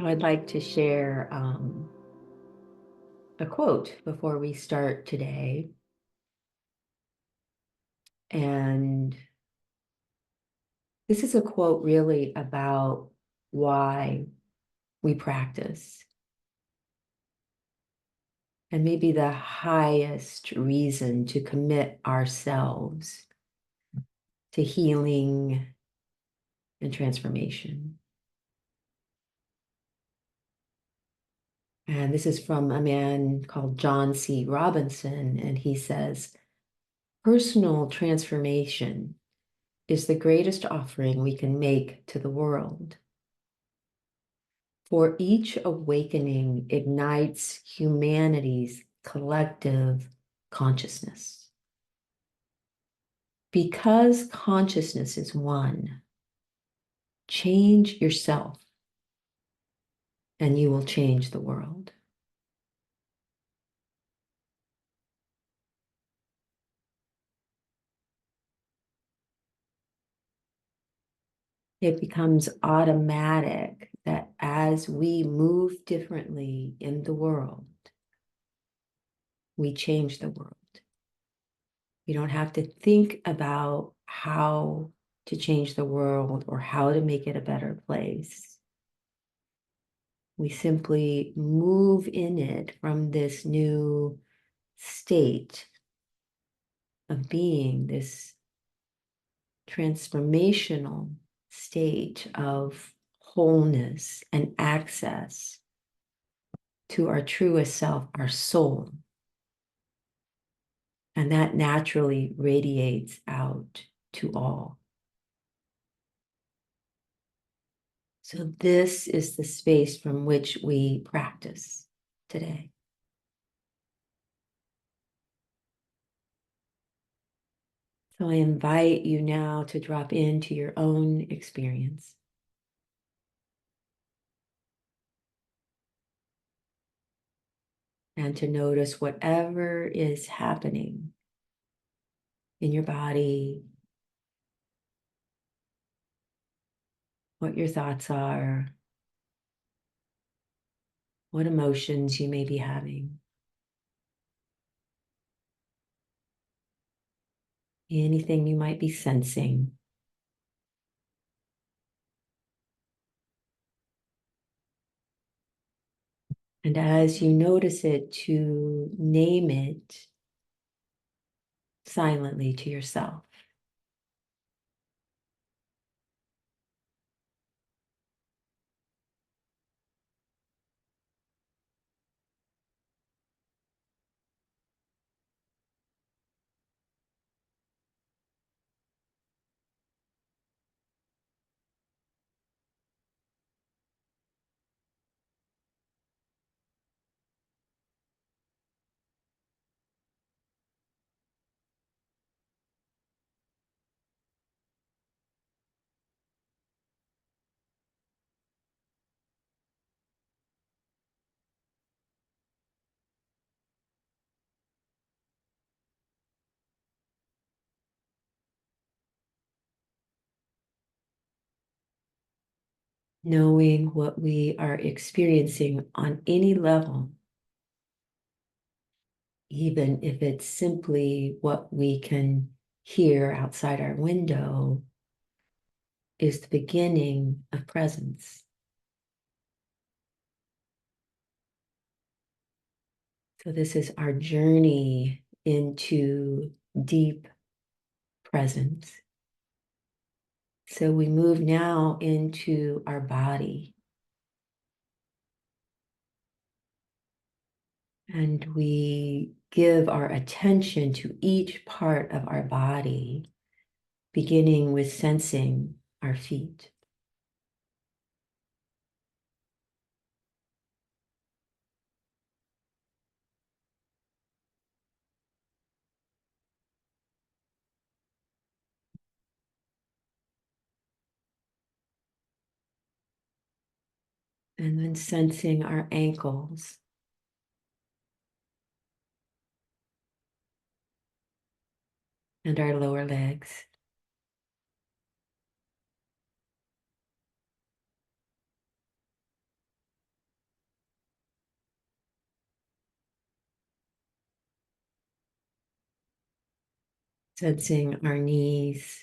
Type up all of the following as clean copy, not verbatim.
I'd like to share a quote before we start today. And this is a quote really about why we practice and maybe the highest reason to commit ourselves to healing and transformation. And this is from a man called John C. Robinson, and he says, personal transformation is the greatest offering we can make to the world. For each awakening ignites humanity's collective consciousness. Because consciousness is one, change yourself and you will change the world. It becomes automatic that as we move differently in the world, we change the world. You don't have to think about how to change the world or how to make it a better place. We simply move in it from this new state of being, this transformational state of wholeness and access to our truest self, our soul. And that naturally radiates out to all. So this is the space from which we practice today. So I invite you now to drop into your own experience. And to notice whatever is happening in your body, what your thoughts are, what emotions you may be having, anything you might be sensing. And as you notice it, to name it silently to yourself. Knowing what we are experiencing on any level, even if it's simply what we can hear outside our window, is the beginning of presence. So this is our journey into deep presence. So we move now into our body. And we give our attention to each part of our body, beginning with sensing our feet. And then sensing our ankles. And our lower legs. Sensing our knees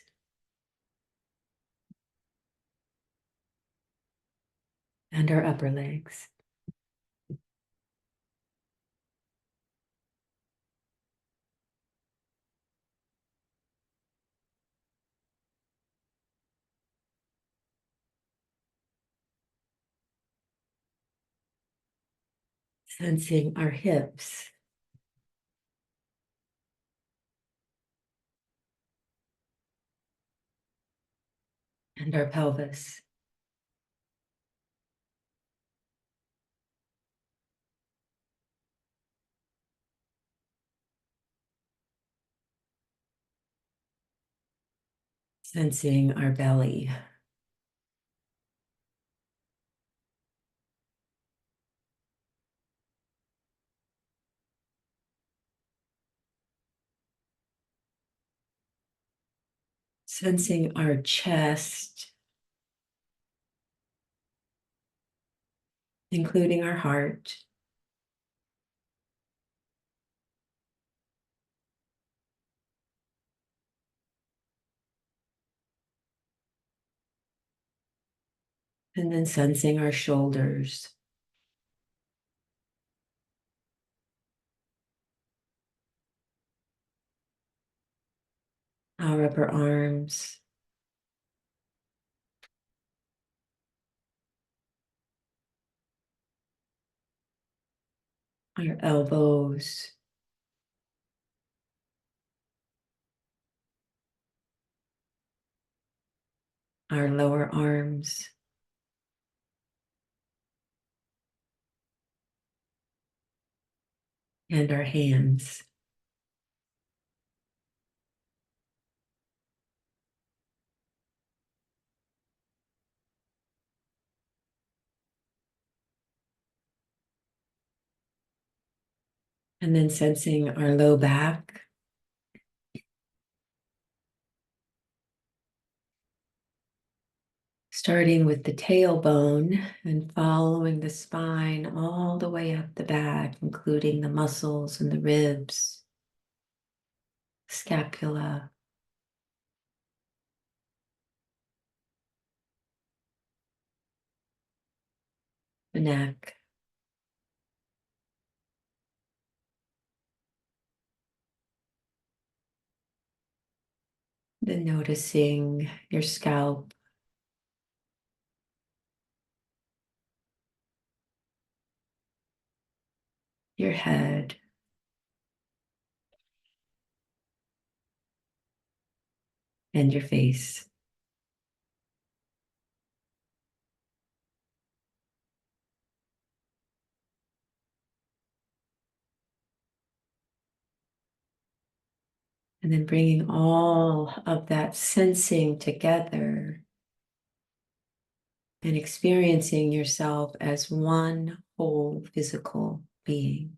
and our upper legs. Sensing our hips and our pelvis. Sensing our belly. Sensing our chest, including our heart. And then sensing our shoulders. Our upper arms. Our elbows. Our lower arms. And our hands. And then sensing our low back. Starting with the tailbone and following the spine all the way up the back, including the muscles and the ribs, scapula, the neck. Then noticing your scalp, your head, and your face. And then bringing all of that sensing together and experiencing yourself as one whole physical being.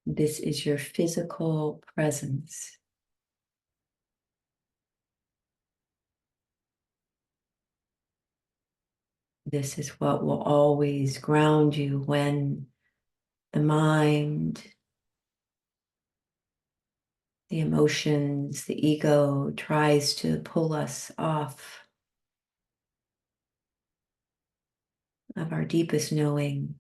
This is your physical presence. This is what will always ground you when the mind, the emotions, the ego tries to pull us off of our deepest knowing.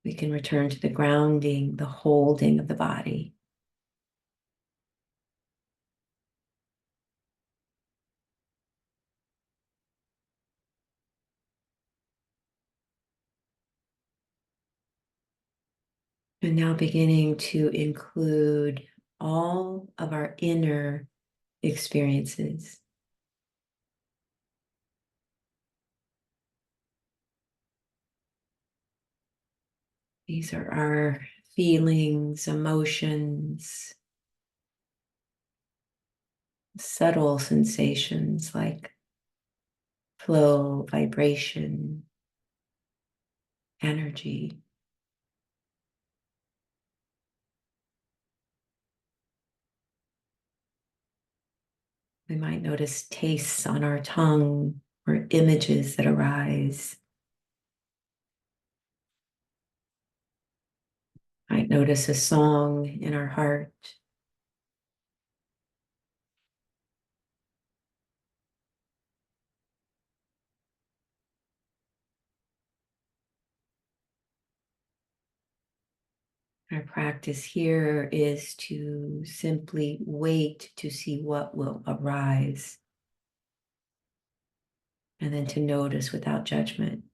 We can return to the grounding, the holding of the body. And now beginning to include all of our inner experiences. These are our feelings, emotions, subtle sensations like flow, vibration, energy. We might notice tastes on our tongue or images that arise. Might notice a song in our heart. Our practice here is to simply wait to see what will arise, and then to notice without judgment.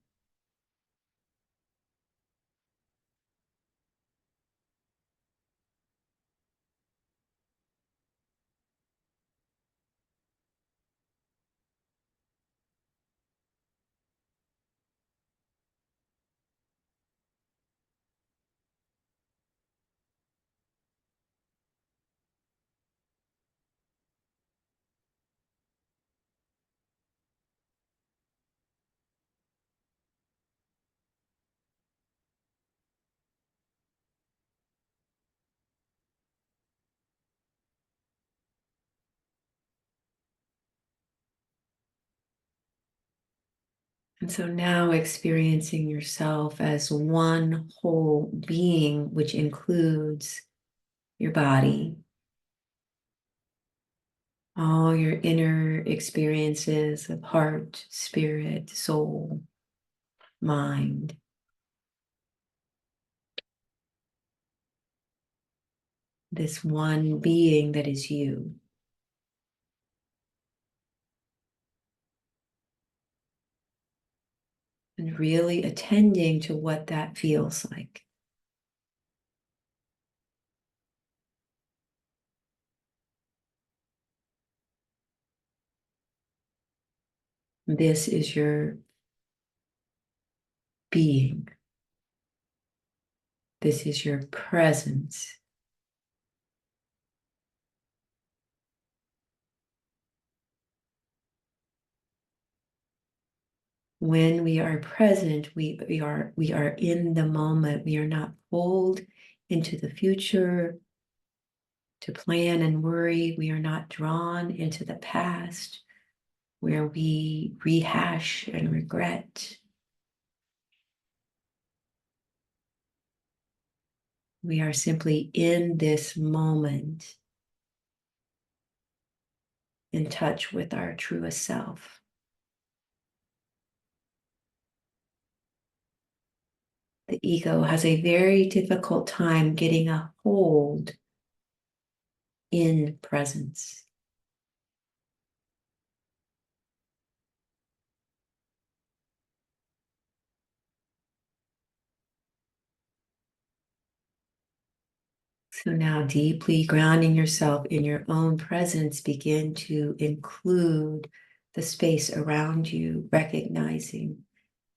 And so now experiencing yourself as one whole being, which includes your body, all your inner experiences of heart, spirit, soul, mind. This one being that is you. And really attending to what that feels like. This is your being. This is your presence. When we are present, we are in the moment. We are not pulled into the future to plan and worry. We are not drawn into the past where we rehash and regret. We are simply in this moment, in touch with our truest self. The ego has a very difficult time getting a hold in presence. So now deeply grounding yourself in your own presence, begin to include the space around you, recognizing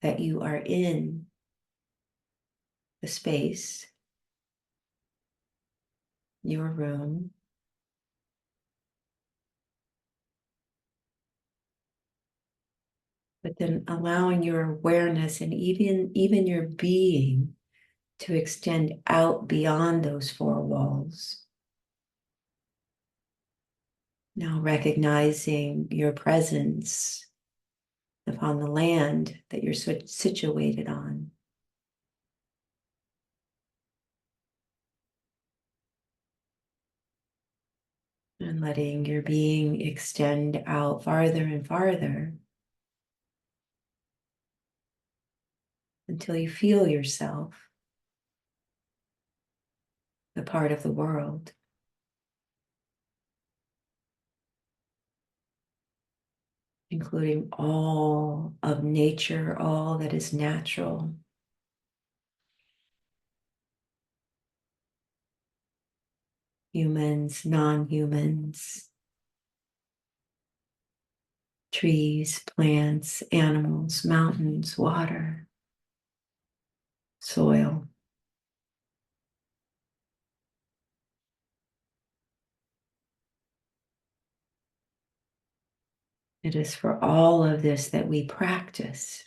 that you are in the space, your room, but then allowing your awareness and even your being to extend out beyond those four walls. Now recognizing your presence upon the land that you're situated on. And letting your being extend out farther and farther until you feel yourself a part of the world, including all of nature, all that is natural. Humans, non-humans, trees, plants, animals, mountains, water, soil. It is for all of this that we practice.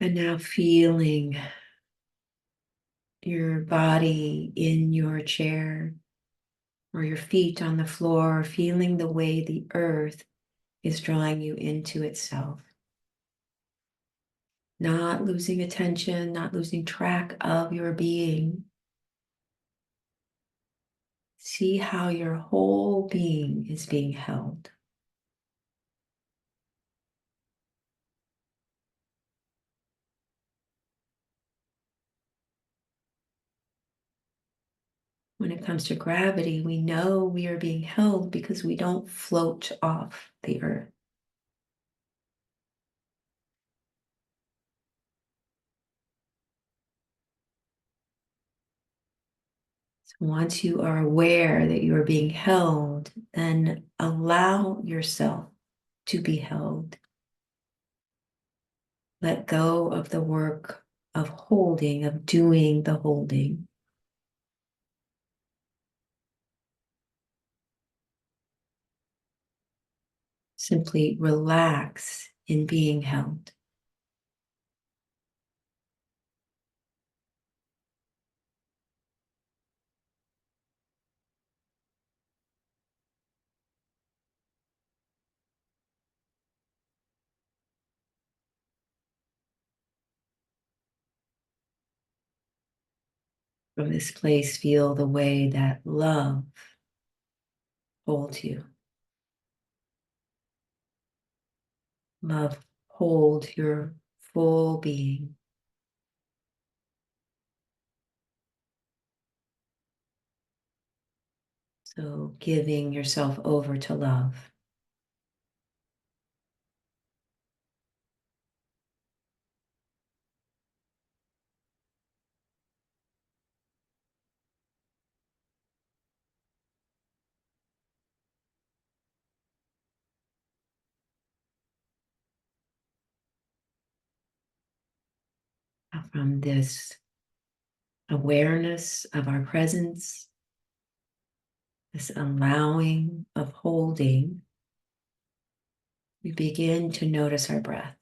And now feeling your body in your chair or your feet on the floor, feeling the way the earth is drawing you into itself. Not losing attention, not losing track of your being. See how your whole being is being held. When it comes to gravity, we know we are being held because we don't float off the earth. So once you are aware that you are being held, then allow yourself to be held. Let go of the work of holding, of doing the holding. Simply relax in being held. From this place, feel the way that love holds you. Love holds your full being. So giving yourself over to love. From this awareness of our presence, this allowing of holding, we begin to notice our breath.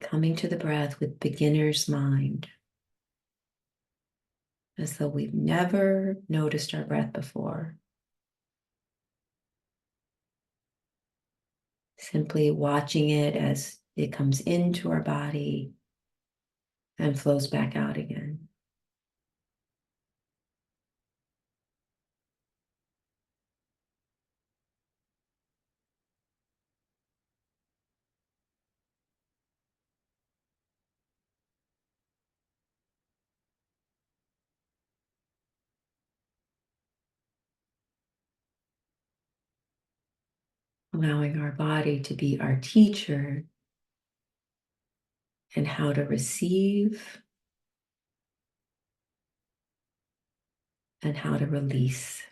Coming to the breath with beginner's mind, as though we've never noticed our breath before. Simply watching it as it comes into our body and flows back out again. Allowing our body to be our teacher and how to receive and how to release.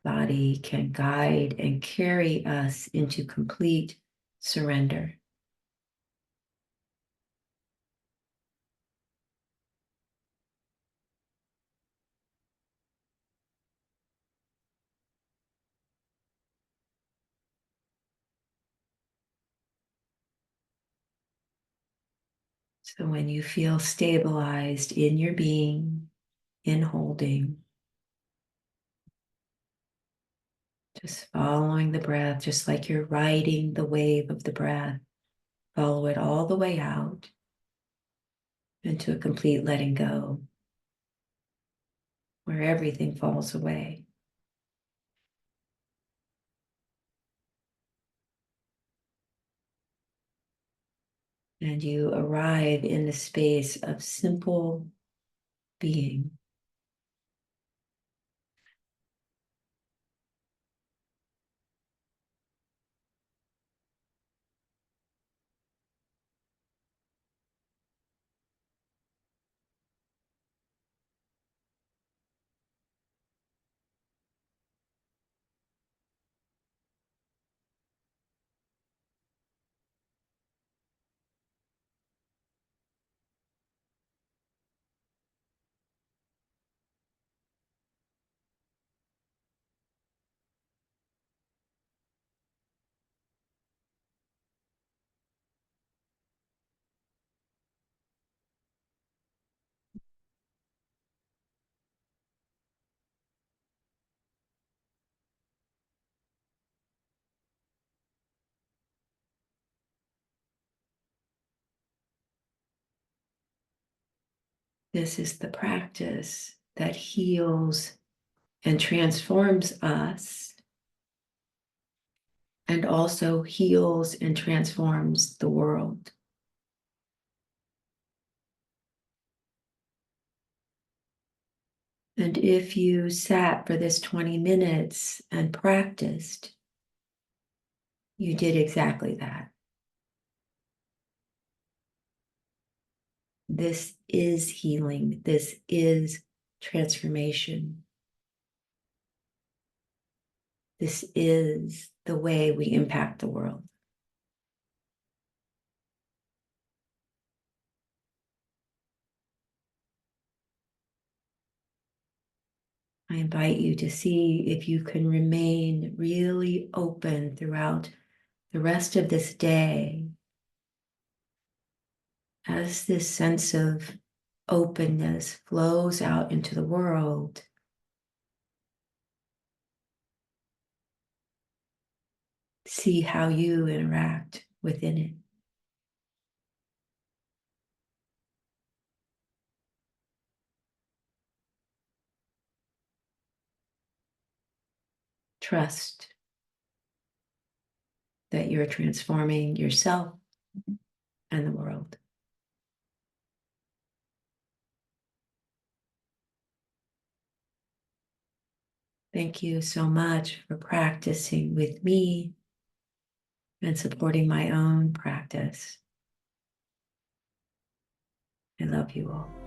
Body can guide and carry us into complete surrender. So when you feel stabilized in your being, in holding, just following the breath, just like you're riding the wave of the breath, follow it all the way out into a complete letting go, where everything falls away. And you arrive in the space of simple being. This is the practice that heals and transforms us, and also heals and transforms the world. And if you sat for this 20 minutes and practiced, you did exactly that. This is healing. This is transformation. This is the way we impact the world. I invite you to see if you can remain really open throughout the rest of this day as this sense of openness flows out into the world. See how you interact within it. Trust that you're transforming yourself and the world. Thank you so much for practicing with me and supporting my own practice. I love you all.